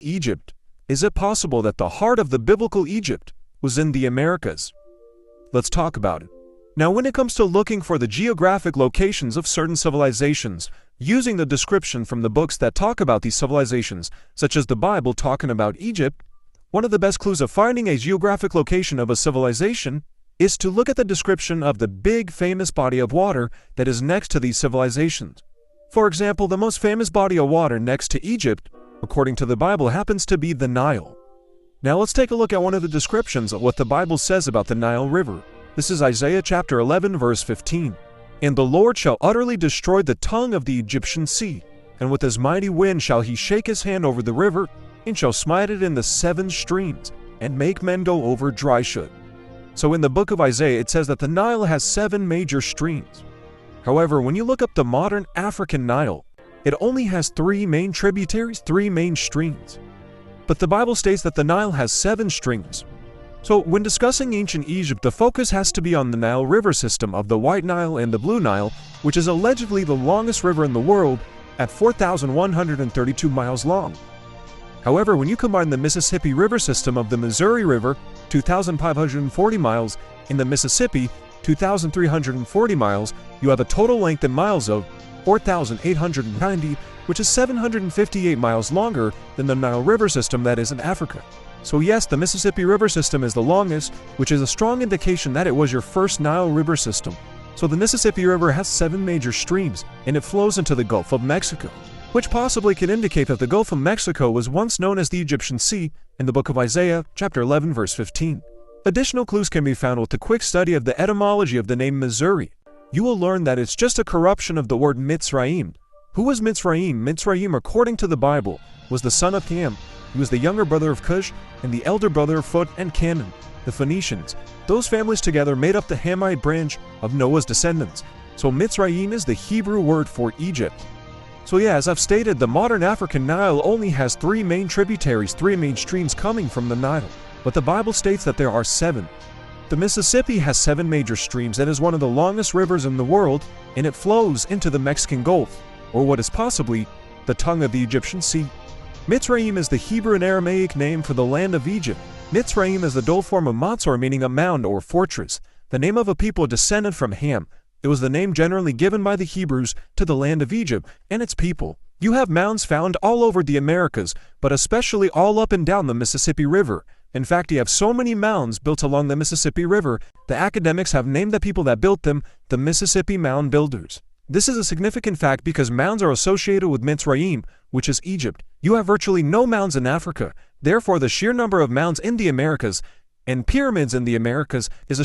Egypt. Is it possible that the heart of the biblical Egypt was in the Americas? Let's talk about it. Now, when it comes to looking for the geographic locations of certain civilizations, using the description from the books that talk about these civilizations, such as the Bible talking about Egypt, one of the best clues of finding a geographic location of a civilization is to look at the description of the big famous body of water that is next to these civilizations. For example, the most famous body of water next to Egypt, according to the Bible, happens to be the Nile. Now let's take a look at one of the descriptions of what the Bible says about the Nile River. This is Isaiah chapter 11 verse 15. "And the Lord shall utterly destroy the tongue of the Egyptian sea, and with his mighty wind shall he shake his hand over the river, and shall smite it in the 7 streams, and make men go over dry shod." So in the book of Isaiah it says that the Nile has 7 major streams. However, when you look up the modern African Nile, it only has 3 main tributaries, 3 main streams. But the Bible states that the Nile has 7 streams. So when discussing ancient Egypt, the focus has to be on the Nile River system of the White Nile and the Blue Nile, which is allegedly the longest river in the world at 4,132 miles long. However, when you combine the Mississippi River system of the Missouri River, 2,540 miles, and the Mississippi, 2,340 miles, you have a total length in miles of 4,890, which is 758 miles longer than the Nile River system that is in Africa. So yes, the Mississippi River system is the longest, which is a strong indication that it was your first Nile River system. So the Mississippi River has 7 major streams, and it flows into the Gulf of Mexico, which possibly could indicate that the Gulf of Mexico was once known as the Egyptian Sea in the book of Isaiah, chapter 11, verse 15. Additional clues can be found with a quick study of the etymology of the name Missouri. You will learn that it's just a corruption of the word Mitzrayim. Who was Mitzrayim? Mitzrayim, according to the Bible, was the son of Ham. He was the younger brother of Cush and the elder brother of Phut and Canaan, the Phoenicians. Those families together made up the Hamite branch of Noah's descendants. So Mitzrayim is the Hebrew word for Egypt. So yeah, as I've stated, the modern African Nile only has 3 main tributaries, 3 main streams coming from the Nile. But the Bible states that there are 7. The Mississippi has 7 major streams and is one of the longest rivers in the world, and it flows into the Mexican Gulf, or what is possibly the tongue of the Egyptian Sea. Mitzrayim is the Hebrew and Aramaic name for the land of Egypt. Mitzrayim is the dual form of Matzor, meaning a mound or fortress, the name of a people descended from Ham. It was the name generally given by the Hebrews to the land of Egypt and its people. You have mounds found all over the Americas, but especially all up and down the Mississippi River. In fact, you have so many mounds built along the Mississippi River, the academics have named the people that built them the Mississippi Mound Builders. This is a significant fact because mounds are associated with Mitzrayim, which is Egypt. You have virtually no mounds in Africa. Therefore, the sheer number of mounds in the Americas and pyramids in the Americas is a